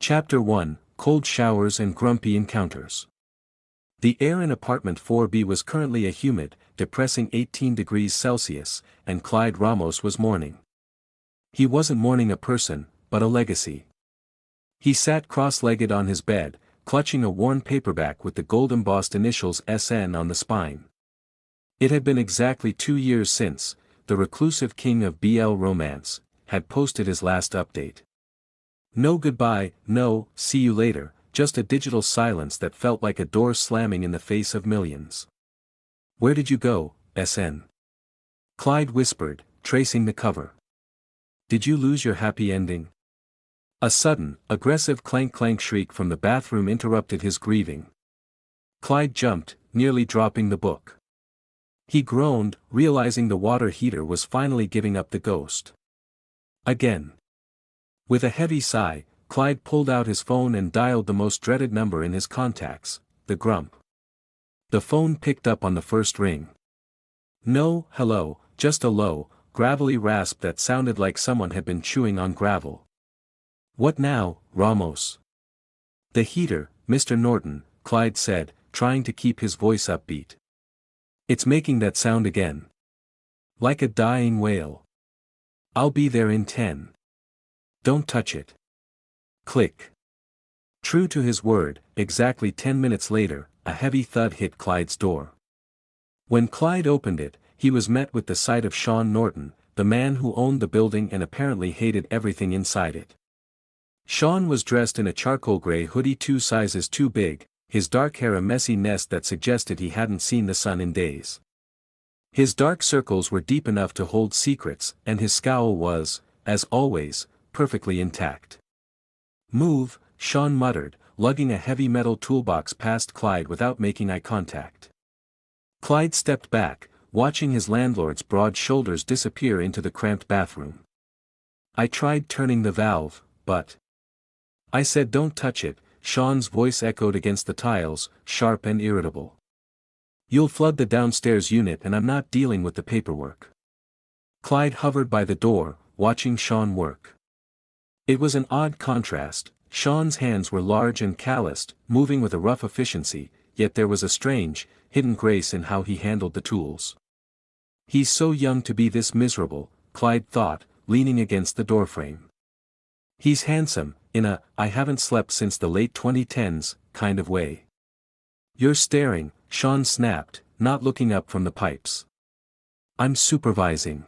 Chapter 1, Cold Showers and Grumpy Encounters. The air in apartment 4B was currently a humid, depressing 18 degrees Celsius, and Clyde Ramos was mourning. He wasn't mourning a person, but a legacy. He sat cross-legged on his bed, clutching a worn paperback with the gold-embossed initials SN on the spine. It had been exactly 2 years since, the reclusive king of BL romance, had posted his last update. No goodbye, no, see you later, just a digital silence that felt like a door slamming in the face of millions. Where did you go, SN? Clyde whispered, tracing the cover. Did you lose your happy ending? A sudden, aggressive clank-clank shriek from the bathroom interrupted his grieving. Clyde jumped, nearly dropping the book. He groaned, realizing the water heater was finally giving up the ghost. Again. With a heavy sigh, Clyde pulled out his phone and dialed the most dreaded number in his contacts, the Grump. The phone picked up on the first ring. No, hello, just a low, gravelly rasp that sounded like someone had been chewing on gravel. What now, Ramos? The heater, Mr. Norton, Clyde said, trying to keep his voice upbeat. It's making that sound again. Like a dying whale. I'll be there in 10. Don't touch it. Click. True to his word, exactly 10 minutes later, a heavy thud hit Clyde's door. When Clyde opened it, he was met with the sight of Shawn Norton, the man who owned the building and apparently hated everything inside it. Shawn was dressed in a charcoal gray hoodie 2 sizes too big, his dark hair a messy nest that suggested he hadn't seen the sun in days. His dark circles were deep enough to hold secrets, and his scowl was, as always, perfectly intact. Move, Shawn muttered, lugging a heavy metal toolbox past Clyde without making eye contact. Clyde stepped back, watching his landlord's broad shoulders disappear into the cramped bathroom. I tried turning the valve, but... I said don't touch it, Shawn's voice echoed against the tiles, sharp and irritable. You'll flood the downstairs unit and I'm not dealing with the paperwork. Clyde hovered by the door, watching Shawn work. It was an odd contrast. Shawn's hands were large and calloused, moving with a rough efficiency, yet there was a strange, hidden grace in how he handled the tools. He's so young to be this miserable, Clyde thought, leaning against the doorframe. He's handsome, in a, I haven't slept since the late 2010s, kind of way. You're staring, Shawn snapped, not looking up from the pipes. I'm supervising.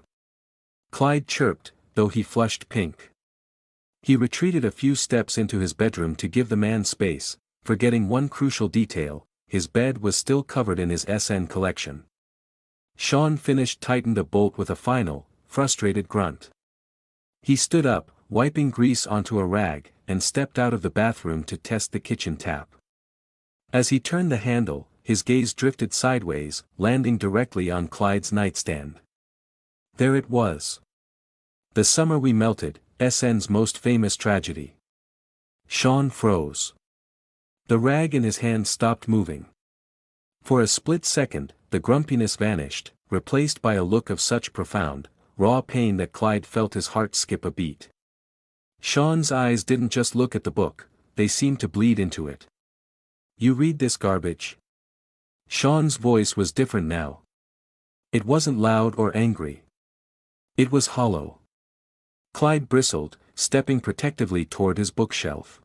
Clyde chirped, though he flushed pink. He retreated a few steps into his bedroom to give the man space, forgetting one crucial detail, his bed was still covered in his SN collection. Shawn tightened a bolt with a final, frustrated grunt. He stood up, wiping grease onto a rag, and stepped out of the bathroom to test the kitchen tap. As he turned the handle, his gaze drifted sideways, landing directly on Clyde's nightstand. There it was. The Summer We Melted, SN's most famous tragedy. Shawn froze. The rag in his hand stopped moving. For a split second, the grumpiness vanished, replaced by a look of such profound, raw pain that Clyde felt his heart skip a beat. Shawn's eyes didn't just look at the book, they seemed to bleed into it. You read this garbage? Shawn's voice was different now. It wasn't loud or angry. It was hollow. Clyde bristled, stepping protectively toward his bookshelf.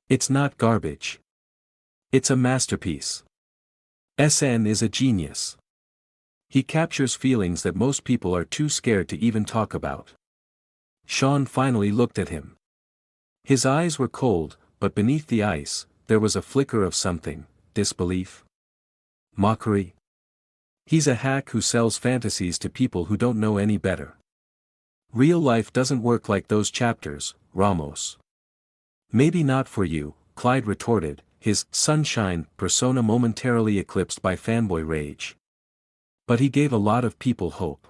It's not garbage. It's a masterpiece. SN is a genius. He captures feelings that most people are too scared to even talk about. Shawn finally looked at him. His eyes were cold, but beneath the ice, there was a flicker of something, disbelief. Mockery. He's a hack who sells fantasies to people who don't know any better. Real life doesn't work like those chapters, Ramos. Maybe not for you, Clyde retorted, his sunshine persona momentarily eclipsed by fanboy rage. But he gave a lot of people hope.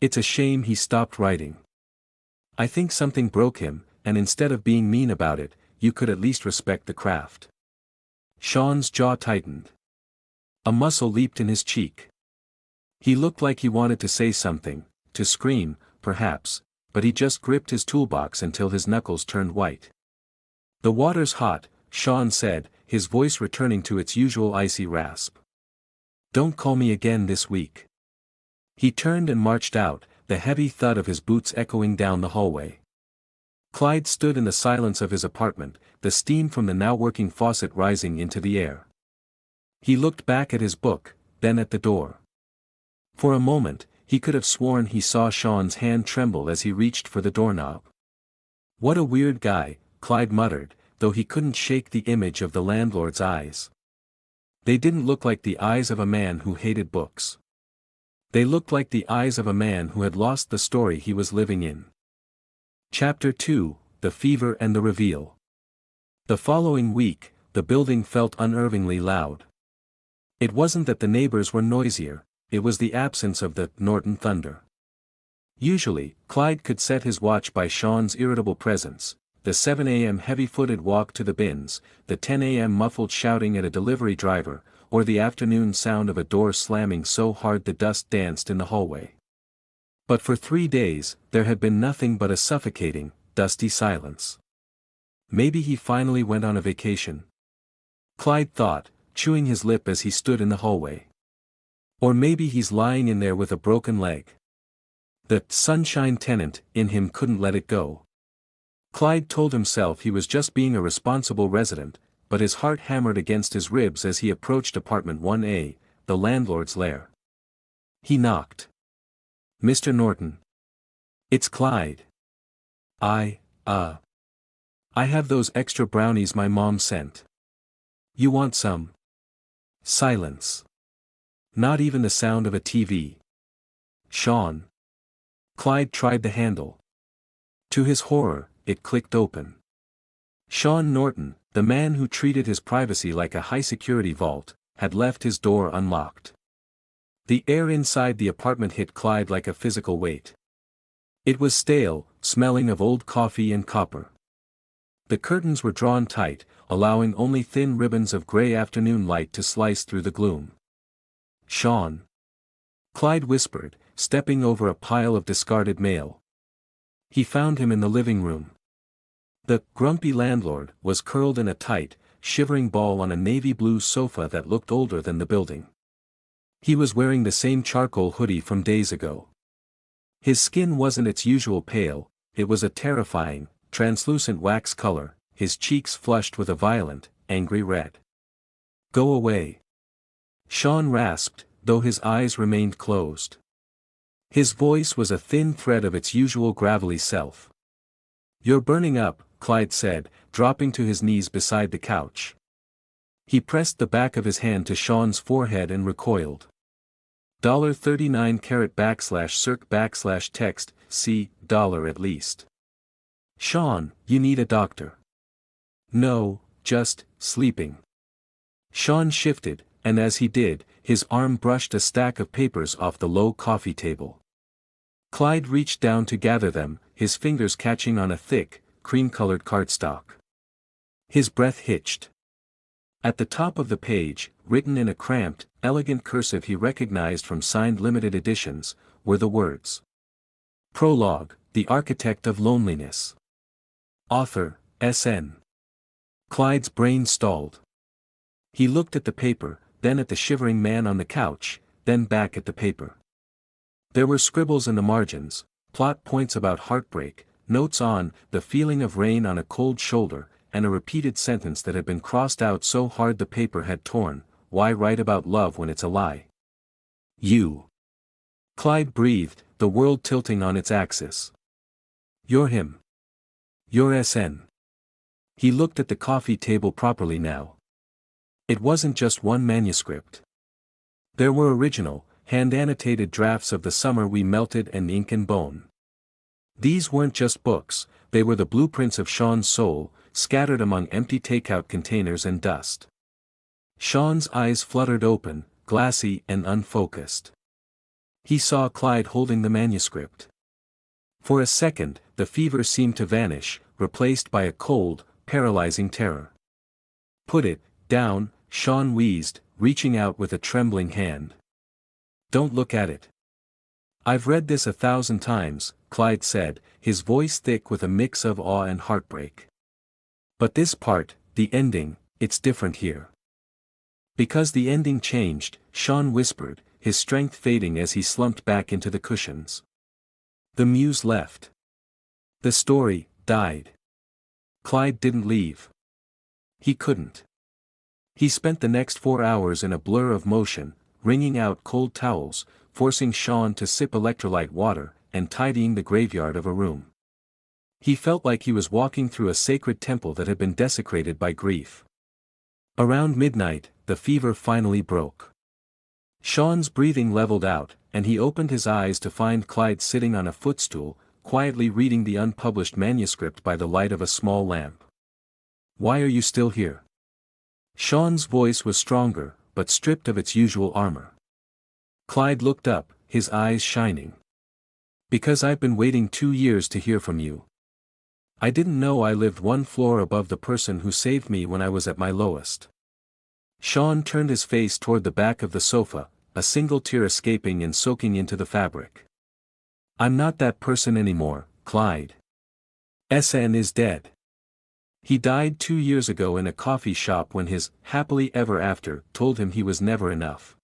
It's a shame he stopped writing. I think something broke him, and instead of being mean about it, you could at least respect the craft. Shawn's jaw tightened. A muscle leaped in his cheek. He looked like he wanted to say something, to scream, perhaps, but he just gripped his toolbox until his knuckles turned white. The water's hot, Shawn said, his voice returning to its usual icy rasp. Don't call me again this week. He turned and marched out, the heavy thud of his boots echoing down the hallway. Clyde stood in the silence of his apartment, the steam from the now working faucet rising into the air. He looked back at his book, then at the door. For a moment, he could have sworn he saw Shawn's hand tremble as he reached for the doorknob. What a weird guy, Clyde muttered, though he couldn't shake the image of the landlord's eyes. They didn't look like the eyes of a man who hated books. They looked like the eyes of a man who had lost the story he was living in. Chapter 2, The Fever and the Reveal. The following week, the building felt unnervingly loud. It wasn't that the neighbors were noisier, it was the absence of the Norton thunder. Usually, Clyde could set his watch by Shawn's irritable presence, the 7 a.m. heavy-footed walk to the bins, the 10 a.m. muffled shouting at a delivery driver, or the afternoon sound of a door slamming so hard the dust danced in the hallway. But for 3 days, there had been nothing but a suffocating, dusty silence. Maybe he finally went on a vacation. Clyde thought, chewing his lip as he stood in the hallway. Or maybe he's lying in there with a broken leg. The sunshine tenant in him couldn't let it go. Clyde told himself he was just being a responsible resident, but his heart hammered against his ribs as he approached apartment 1A, the landlord's lair. He knocked. Mr. Norton. It's Clyde. I have those extra brownies my mom sent. You want some? Silence. Not even the sound of a TV. Shawn. Clyde tried the handle. To his horror, it clicked open. Shawn Norton, the man who treated his privacy like a high-security vault, had left his door unlocked. The air inside the apartment hit Clyde like a physical weight. It was stale, smelling of old coffee and copper. The curtains were drawn tight, allowing only thin ribbons of gray afternoon light to slice through the gloom. Shawn. Clyde whispered, stepping over a pile of discarded mail. He found him in the living room. The grumpy landlord was curled in a tight, shivering ball on a navy blue sofa that looked older than the building. He was wearing the same charcoal hoodie from days ago. His skin wasn't its usual pale, it was a terrifying, translucent wax color, his cheeks flushed with a violent, angry red. Go away. Shawn rasped, though his eyes remained closed. His voice was a thin thread of its usual gravelly self. You're burning up, Clyde said, dropping to his knees beside the couch. He pressed the back of his hand to Shawn's forehead and recoiled. $39 / circ / text, see, dollar at least. Shawn, you need a doctor. No, just, sleeping. Shawn shifted, and as he did, his arm brushed a stack of papers off the low coffee table. Clyde reached down to gather them, his fingers catching on a thick, cream-colored cardstock. His breath hitched. At the top of the page, written in a cramped, elegant cursive he recognized from signed limited editions, were the words. Prologue, The Architect of Loneliness. Author, S.N. Clyde's brain stalled. He looked at the paper, then at the shivering man on the couch, then back at the paper. There were scribbles in the margins, plot points about heartbreak, notes on the feeling of rain on a cold shoulder, and a repeated sentence that had been crossed out so hard the paper had torn. Why write about love when it's a lie? You. Clyde breathed, the world tilting on its axis. You're him. You're SN. He looked at the coffee table properly now. It wasn't just one manuscript. There were original, hand-annotated drafts of The Summer We Melted and Ink and Bone. These weren't just books, they were the blueprints of Shawn's soul, scattered among empty takeout containers and dust. Shawn's eyes fluttered open, glassy and unfocused. He saw Clyde holding the manuscript. For a second, the fever seemed to vanish, replaced by a cold, paralyzing terror. Put it down, Shawn wheezed, reaching out with a trembling hand. Don't look at it. I've read this 1,000 times, Clyde said, his voice thick with a mix of awe and heartbreak. But this part, the ending, it's different here. Because the ending changed, Shawn whispered, his strength fading as he slumped back into the cushions. The muse left. The story died. Clyde didn't leave. He couldn't. He spent the next 4 hours in a blur of motion, wringing out cold towels, forcing Shawn to sip electrolyte water, and tidying the graveyard of a room. He felt like he was walking through a sacred temple that had been desecrated by grief. Around midnight, the fever finally broke. Shawn's breathing leveled out, and he opened his eyes to find Clyde sitting on a footstool, quietly reading the unpublished manuscript by the light of a small lamp. "Why are you still here?" Shawn's voice was stronger, but stripped of its usual armor. Clyde looked up, his eyes shining. "Because I've been waiting 2 years to hear from you. I didn't know I lived 1 floor above the person who saved me when I was at my lowest." Shawn turned his face toward the back of the sofa, a single tear escaping and soaking into the fabric. "I'm not that person anymore, Clyde. SN is dead. He died 2 years ago in a coffee shop when his happily ever after told him he was never enough."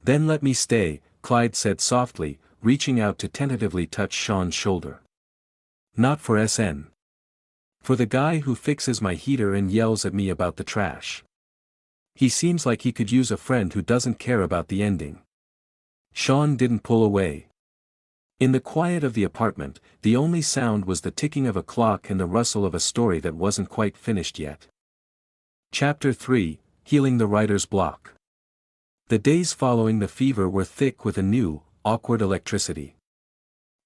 "Then let me stay," Clyde said softly, reaching out to tentatively touch Shawn's shoulder. "Not for SN. For the guy who fixes my heater and yells at me about the trash. He seems like he could use a friend who doesn't care about the ending." Shawn didn't pull away. In the quiet of the apartment, the only sound was the ticking of a clock and the rustle of a story that wasn't quite finished yet. Chapter 3, Healing the Writer's Block. The days following the fever were thick with a new, awkward electricity.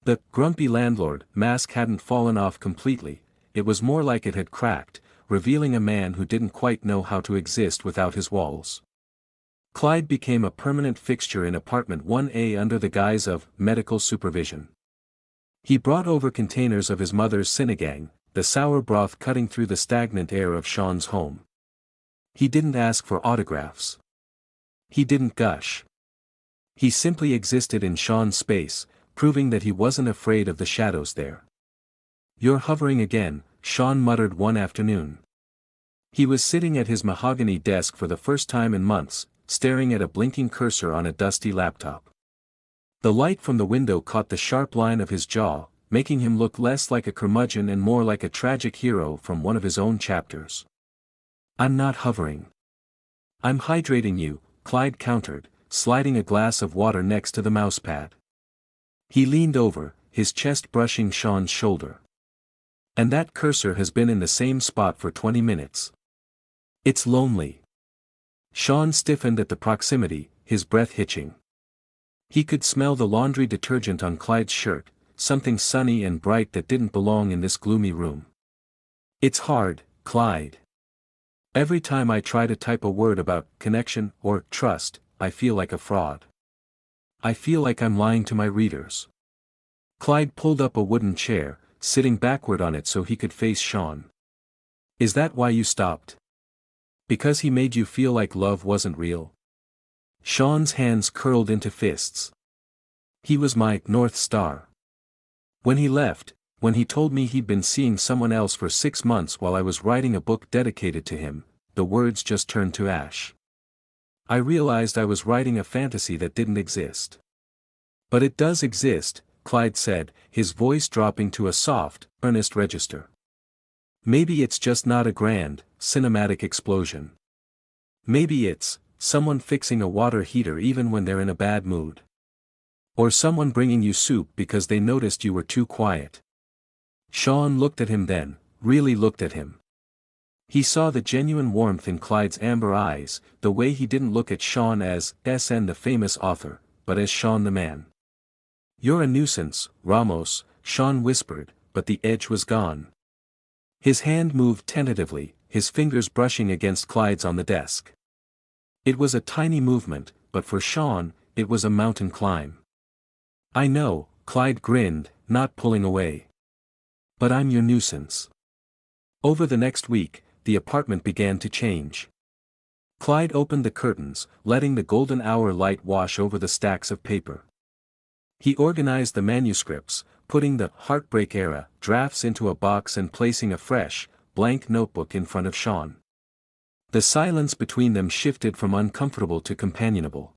The grumpy landlord mask hadn't fallen off completely, it was more like it had cracked, revealing a man who didn't quite know how to exist without his walls. Clyde became a permanent fixture in apartment 1A under the guise of medical supervision. He brought over containers of his mother's sinigang, the sour broth cutting through the stagnant air of Shawn's home. He didn't ask for autographs. He didn't gush. He simply existed in Shawn's space, proving that he wasn't afraid of the shadows there. "You're hovering again," Shawn muttered one afternoon. He was sitting at his mahogany desk for the first time in months, staring at a blinking cursor on a dusty laptop. The light from the window caught the sharp line of his jaw, making him look less like a curmudgeon and more like a tragic hero from one of his own chapters. "I'm not hovering. I'm hydrating you," Clyde countered, sliding a glass of water next to the mousepad. He leaned over, his chest brushing Shawn's shoulder. "And that cursor has been in the same spot for 20 minutes. It's lonely." Shawn stiffened at the proximity, his breath hitching. He could smell the laundry detergent on Clyde's shirt, something sunny and bright that didn't belong in this gloomy room. "It's hard, Clyde. Every time I try to type a word about connection or trust, I feel like a fraud. I feel like I'm lying to my readers." Clyde pulled up a wooden chair, sitting backward on it so he could face Shawn. "Is that why you stopped? Because he made you feel like love wasn't real?" Shawn's hands curled into fists. "He was my North Star. When he left, when he told me he'd been seeing someone else for 6 months while I was writing a book dedicated to him, the words just turned to ash. I realized I was writing a fantasy that didn't exist." "But it does exist," Clyde said, his voice dropping to a soft, earnest register. "Maybe it's just not a grand, cinematic explosion. Maybe it's someone fixing a water heater even when they're in a bad mood. Or someone bringing you soup because they noticed you were too quiet." Shawn looked at him then, really looked at him. He saw the genuine warmth in Clyde's amber eyes, the way he didn't look at Shawn as SN the famous author, but as Shawn the man. "You're a nuisance, Ramos," Shawn whispered, but the edge was gone. His hand moved tentatively, his fingers brushing against Clyde's on the desk. It was a tiny movement, but for Shawn, it was a mountain climb. "I know," Clyde grinned, not pulling away. "But I'm your nuisance." Over the next week, the apartment began to change. Clyde opened the curtains, letting the golden hour light wash over the stacks of paper. He organized the manuscripts, putting the Heartbreak era drafts into a box and placing a fresh, blank notebook in front of Shawn. The silence between them shifted from uncomfortable to companionable.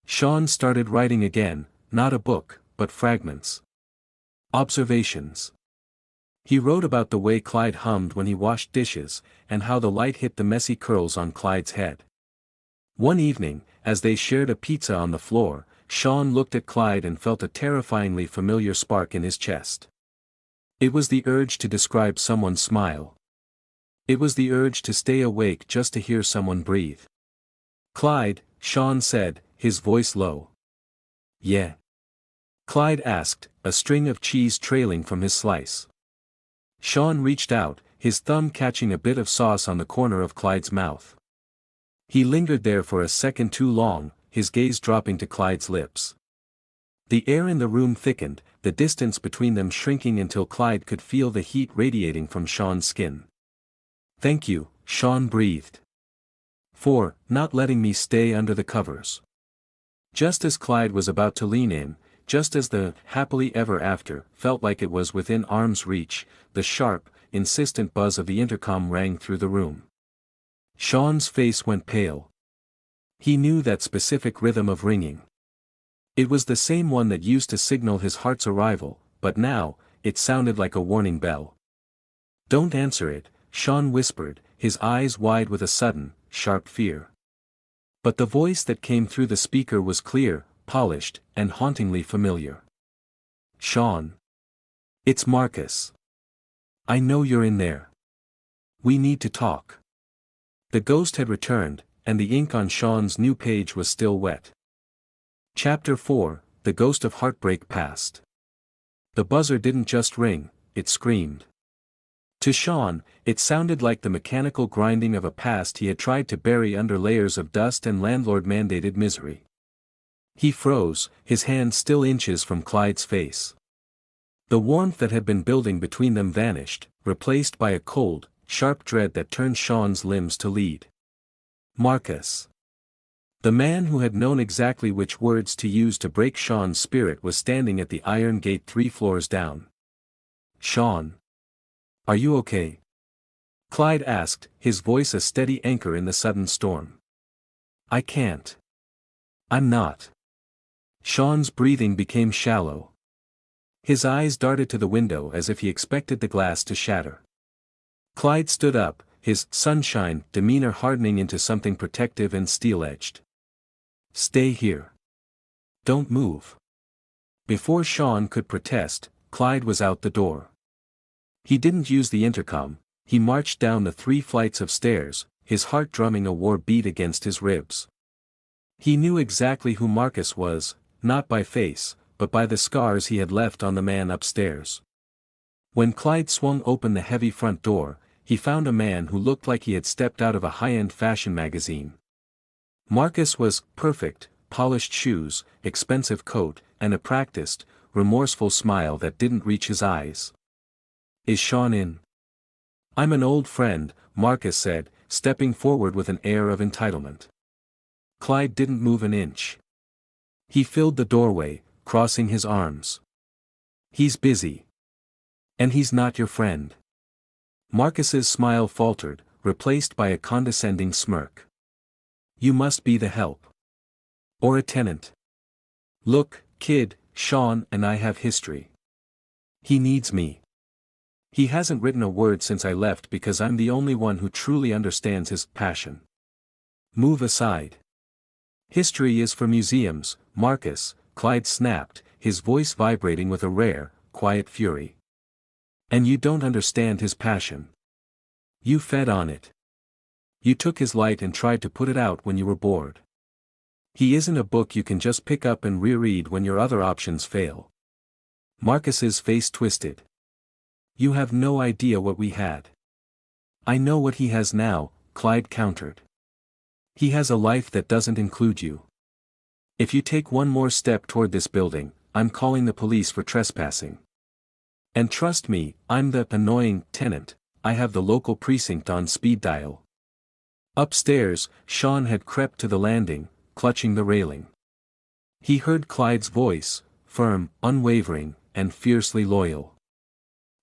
Shawn started writing again, not a book, but fragments. Observations. He wrote about the way Clyde hummed when he washed dishes, and how the light hit the messy curls on Clyde's head. One evening, as they shared a pizza on the floor, Shawn looked at Clyde and felt a terrifyingly familiar spark in his chest. It was the urge to describe someone's smile. It was the urge to stay awake just to hear someone breathe. "Clyde," Shawn said, his voice low. "Yeah?" Clyde asked, a string of cheese trailing from his slice. Shawn reached out, his thumb catching a bit of sauce on the corner of Clyde's mouth. He lingered there for a second too long, his gaze dropping to Clyde's lips. The air in the room thickened, the distance between them shrinking until Clyde could feel the heat radiating from Shawn's skin. "Thank you," Shawn breathed. "For not letting me stay under the covers." Just as Clyde was about to lean in, just as the happily ever after felt like it was within arm's reach, the sharp, insistent buzz of the intercom rang through the room. Shawn's face went pale. He knew that specific rhythm of ringing. It was the same one that used to signal his heart's arrival, but now, it sounded like a warning bell. "Don't answer it," Shawn whispered, his eyes wide with a sudden, sharp fear. But the voice that came through the speaker was clear, polished, and hauntingly familiar. "Shawn. It's Marcus. I know you're in there. We need to talk." The ghost had returned, and the ink on Shawn's new page was still wet. Chapter 4, The Ghost of Heartbreak Past. The buzzer didn't just ring, it screamed. To Shawn, it sounded like the mechanical grinding of a past he had tried to bury under layers of dust and landlord-mandated misery. He froze, his hand still inches from Clyde's face. The warmth that had been building between them vanished, replaced by a cold, sharp dread that turned Shawn's limbs to lead. Marcus. The man who had known exactly which words to use to break Shawn's spirit was standing at the iron gate 3 floors down. "Shawn. Are you okay?" Clyde asked, his voice a steady anchor in the sudden storm. "I can't. I'm not." Shawn's breathing became shallow. His eyes darted to the window as if he expected the glass to shatter. Clyde stood up, his sunshine demeanor hardening into something protective and steel-edged. "Stay here. Don't move." Before Shawn could protest, Clyde was out the door. He didn't use the intercom, he marched down the 3 flights of stairs, his heart drumming a war beat against his ribs. He knew exactly who Marcus was, not by face, but by the scars he had left on the man upstairs. When Clyde swung open the heavy front door, he found a man who looked like he had stepped out of a high-end fashion magazine. Marcus was perfect, polished shoes, expensive coat, and a practiced, remorseful smile that didn't reach his eyes. "Is Shawn in?" "I'm an old friend," Marcus said, stepping forward with an air of entitlement. Clyde didn't move an inch. He filled the doorway, crossing his arms. "He's busy. And he's not your friend." Marcus's smile faltered, replaced by a condescending smirk. "You must be the help. Or a tenant. Look, kid, Shawn and I have history. He needs me. He hasn't written a word since I left because I'm the only one who truly understands his passion. Move aside. History is for museums, Marcus," Clyde snapped, his voice vibrating with a rare, quiet fury. "And you don't understand his passion. You fed on it. You took his light and tried to put it out when you were bored. He isn't a book you can just pick up and reread when your other options fail." Marcus's face twisted. "You have no idea what we had." "I know what he has now," Clyde countered. "He has a life that doesn't include you. If you take one more step toward this building, I'm calling the police for trespassing. And trust me, I'm the annoying tenant, I have the local precinct on speed dial." Upstairs, Shawn had crept to the landing, clutching the railing. He heard Clyde's voice, firm, unwavering, and fiercely loyal.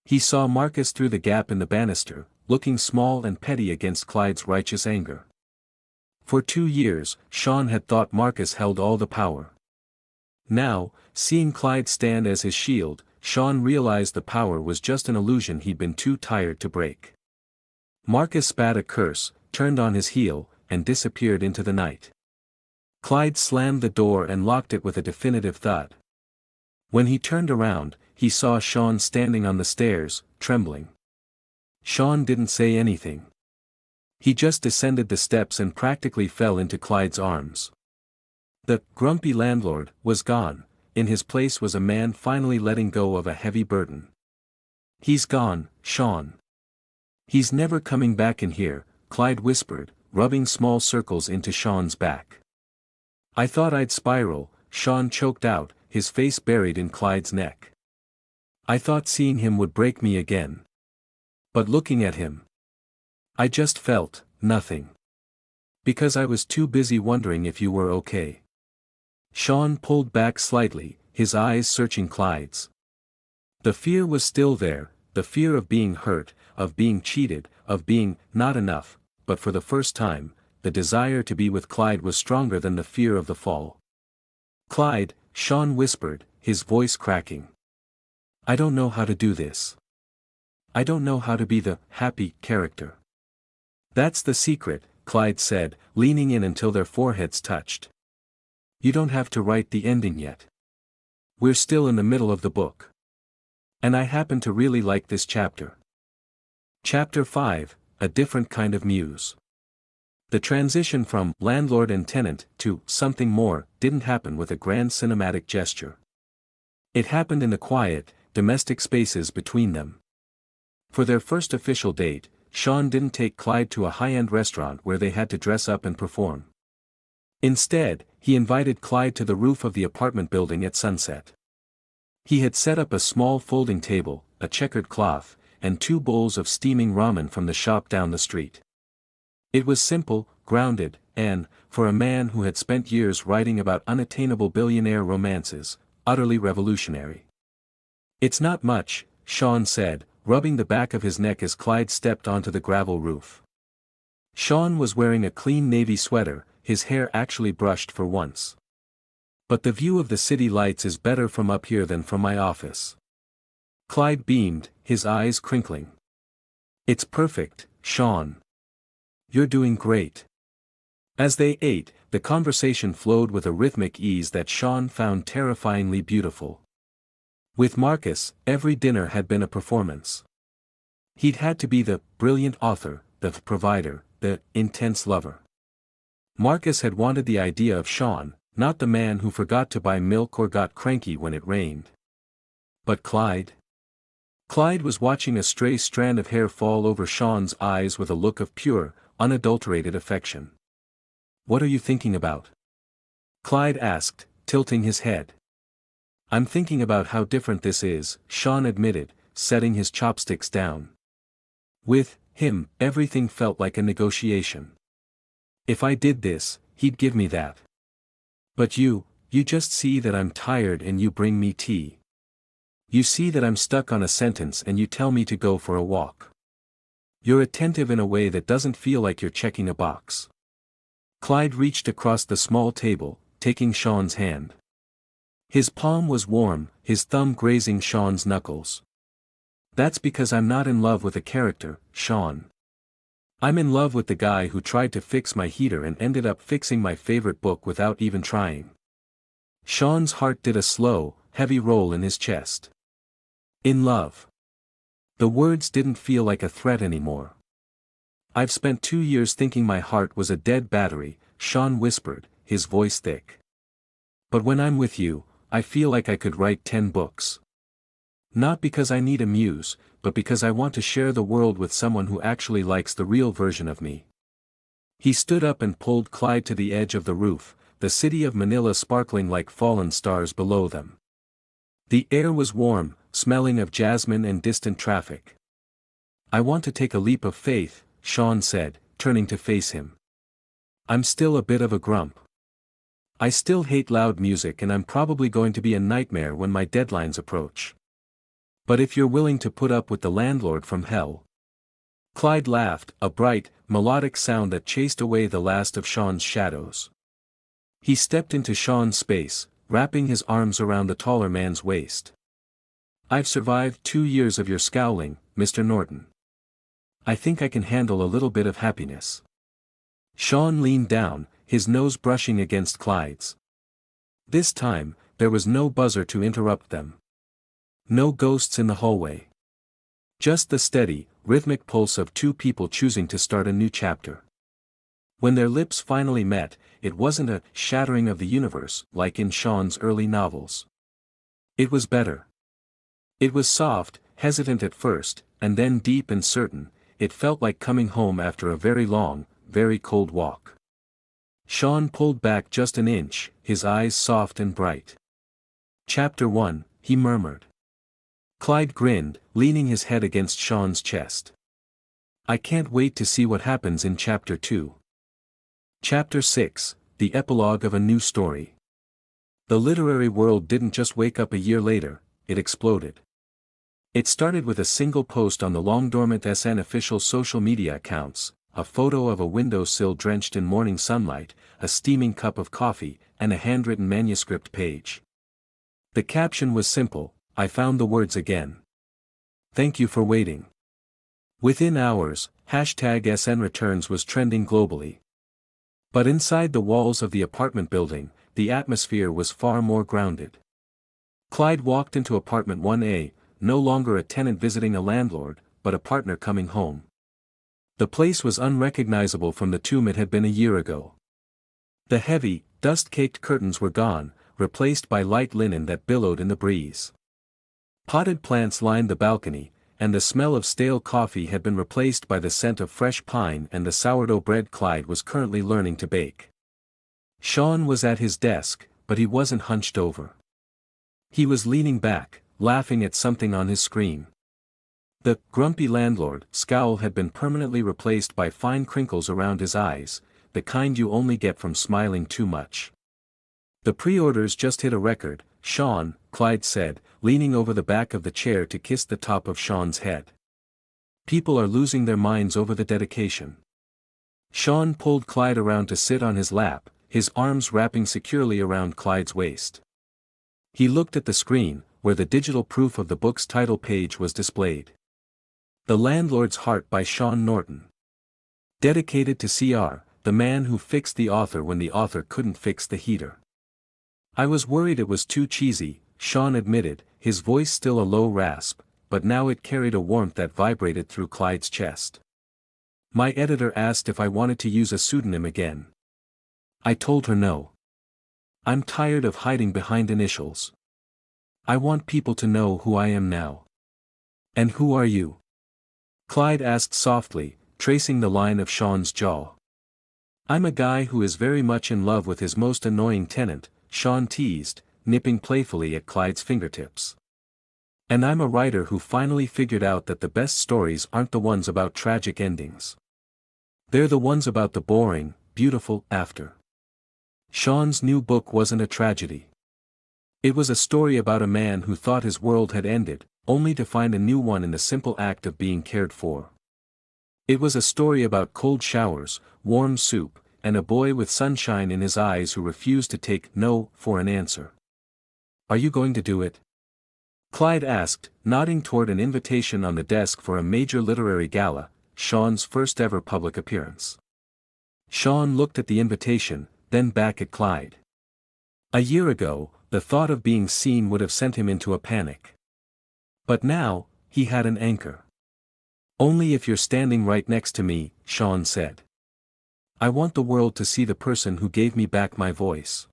He saw Marcus through the gap in the banister, looking small and petty against Clyde's righteous anger. For 2 years, Shawn had thought Marcus held all the power. Now, seeing Clyde stand as his shield, Shawn realized the power was just an illusion he'd been too tired to break. Marcus spat a curse, turned on his heel, and disappeared into the night. Clyde slammed the door and locked it with a definitive thud. When he turned around, he saw Shawn standing on the stairs, trembling. Shawn didn't say anything. He just descended the steps and practically fell into Clyde's arms. The grumpy landlord was gone. In his place was a man finally letting go of a heavy burden. "He's gone, Shawn. He's never coming back in here," Clyde whispered, rubbing small circles into Shawn's back. "I thought I'd spiral," Shawn choked out, his face buried in Clyde's neck. "I thought seeing him would break me again. But looking at him, I just felt nothing. Because I was too busy wondering if you were okay." Shawn pulled back slightly, his eyes searching Clyde's. The fear was still there, the fear of being hurt, of being cheated, of being not enough, but for the first time, the desire to be with Clyde was stronger than the fear of the fall. "Clyde," Shawn whispered, his voice cracking. "I don't know how to do this. I don't know how to be the happy character." "That's the secret," Clyde said, leaning in until their foreheads touched. "You don't have to write the ending yet. We're still in the middle of the book. And I happen to really like this chapter." Chapter 5, A Different Kind of Muse. The transition from Landlord and Tenant to something more didn't happen with a grand cinematic gesture. It happened in the quiet, domestic spaces between them. For their first official date, Shawn didn't take Clyde to a high-end restaurant where they had to dress up and perform. Instead, he invited Clyde to the roof of the apartment building at sunset. He had set up a small folding table, a checkered cloth, and 2 bowls of steaming ramen from the shop down the street. It was simple, grounded, and, for a man who had spent years writing about unattainable billionaire romances, utterly revolutionary. "It's not much," Shawn said, rubbing the back of his neck as Clyde stepped onto the gravel roof. Shawn was wearing a clean navy sweater, his hair actually brushed for once. "But the view of the city lights is better from up here than from my office." Clyde beamed, his eyes crinkling. "It's perfect, Shawn. You're doing great." As they ate, the conversation flowed with a rhythmic ease that Shawn found terrifyingly beautiful. With Marcus, every dinner had been a performance. He'd had to be the brilliant author, the provider, the intense lover. Marcus had wanted the idea of Shawn, not the man who forgot to buy milk or got cranky when it rained. But Clyde? Clyde was watching a stray strand of hair fall over Shawn's eyes with a look of pure, unadulterated affection. "What are you thinking about?" Clyde asked, tilting his head. "I'm thinking about how different this is," Shawn admitted, setting his chopsticks down. "With him, everything felt like a negotiation. If I did this, he'd give me that. But you just see that I'm tired and you bring me tea. You see that I'm stuck on a sentence and you tell me to go for a walk. You're attentive in a way that doesn't feel like you're checking a box." Clyde reached across the small table, taking Shawn's hand. His palm was warm, his thumb grazing Shawn's knuckles. "That's because I'm not in love with a character, Shawn. I'm in love with the guy who tried to fix my heater and ended up fixing my favorite book without even trying." Shawn's heart did a slow, heavy roll in his chest. "In love." The words didn't feel like a threat anymore. "I've spent 2 years thinking my heart was a dead battery," Shawn whispered, his voice thick. "But when I'm with you, I feel like I could write 10 books. Not because I need a muse, but because I want to share the world with someone who actually likes the real version of me." He stood up and pulled Clyde to the edge of the roof, the city of Manila sparkling like fallen stars below them. The air was warm, smelling of jasmine and distant traffic. "I want to take a leap of faith," Shawn said, turning to face him. "I'm still a bit of a grump. I still hate loud music and I'm probably going to be a nightmare when my deadlines approach. But if you're willing to put up with the landlord from hell..." Clyde laughed, a bright, melodic sound that chased away the last of Shawn's shadows. He stepped into Shawn's space, wrapping his arms around the taller man's waist. "I've survived 2 years of your scowling, Mr. Norton. I think I can handle a little bit of happiness." Shawn leaned down, his nose brushing against Clyde's. This time, there was no buzzer to interrupt them. No ghosts in the hallway. Just the steady, rhythmic pulse of two people choosing to start a new chapter. When their lips finally met, it wasn't a shattering of the universe like in Shawn's early novels. It was better. It was soft, hesitant at first, and then deep and certain. It felt like coming home after a very long, very cold walk. Shawn pulled back just an inch, his eyes soft and bright. "Chapter 1, he murmured. Clyde grinned, leaning his head against Shawn's chest. "I can't wait to see what happens in Chapter 2. Chapter 6, the epilogue of a new story. The literary world didn't just wake up a year later, it exploded. It started with a single post on the long-dormant SN official social media accounts, a photo of a windowsill drenched in morning sunlight, a steaming cup of coffee, and a handwritten manuscript page. The caption was simple: "I found the words again. Thank you for waiting." Within hours, #SN Returns was trending globally. But inside the walls of the apartment building, the atmosphere was far more grounded. Clyde walked into apartment 1A, no longer a tenant visiting a landlord, but a partner coming home. The place was unrecognizable from the tomb it had been a year ago. The heavy, dust-caked curtains were gone, replaced by light linen that billowed in the breeze. Potted plants lined the balcony, and the smell of stale coffee had been replaced by the scent of fresh pine and the sourdough bread Clyde was currently learning to bake. Shawn was at his desk, but he wasn't hunched over. He was leaning back, laughing at something on his screen. The grumpy landlord scowl had been permanently replaced by fine crinkles around his eyes, the kind you only get from smiling too much. "The pre-orders just hit a record, Shawn," Clyde said, leaning over the back of the chair to kiss the top of Shawn's head. "People are losing their minds over the dedication." Shawn pulled Clyde around to sit on his lap, his arms wrapping securely around Clyde's waist. He looked at the screen, where the digital proof of the book's title page was displayed. "The Landlord's Heart" by Shawn Norton. Dedicated to CR, the man who fixed the author when the author couldn't fix the heater. "I was worried it was too cheesy," Shawn admitted, his voice still a low rasp, but now it carried a warmth that vibrated through Clyde's chest. "My editor asked if I wanted to use a pseudonym again. I told her no. I'm tired of hiding behind initials. I want people to know who I am now." "And who are you?" Clyde asked softly, tracing the line of Shawn's jaw. "I'm a guy who is very much in love with his most annoying tenant," Shawn teased, nipping playfully at Clyde's fingertips. "And I'm a writer who finally figured out that the best stories aren't the ones about tragic endings. They're the ones about the boring, beautiful after." Shawn's new book wasn't a tragedy. It was a story about a man who thought his world had ended, only to find a new one in the simple act of being cared for. It was a story about cold showers, warm soup, and a boy with sunshine in his eyes who refused to take no for an answer. "Are you going to do it?" Clyde asked, nodding toward an invitation on the desk for a major literary gala, Shawn's first ever public appearance. Shawn looked at the invitation, then back at Clyde. A year ago, the thought of being seen would have sent him into a panic. But now, he had an anchor. "Only if you're standing right next to me," Shawn said. "I want the world to see the person who gave me back my voice."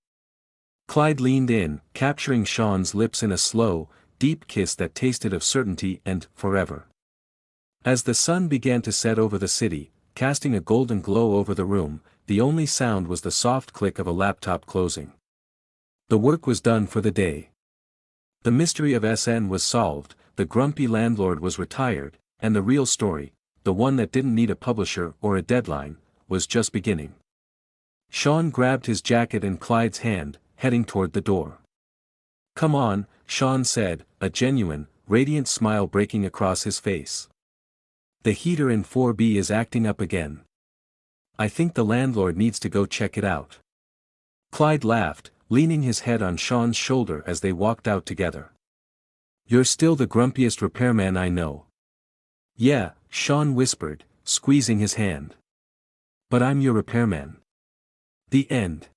Clyde leaned in, capturing Shawn's lips in a slow, deep kiss that tasted of certainty and forever. As the sun began to set over the city, casting a golden glow over the room, the only sound was the soft click of a laptop closing. The work was done for the day. The mystery of SN was solved, the grumpy landlord was retired, and the real story, the one that didn't need a publisher or a deadline, was just beginning. Shawn grabbed his jacket in Clyde's hand, heading toward the door. "Come on," Shawn said, a genuine, radiant smile breaking across his face. The heater in 4B is acting up again. I think the landlord needs to go check it out. Clyde laughed, leaning his head on Shawn's shoulder as they walked out together. You're still the grumpiest repairman I know. Yeah, Shawn whispered, squeezing his hand. But I'm your repairman. The end.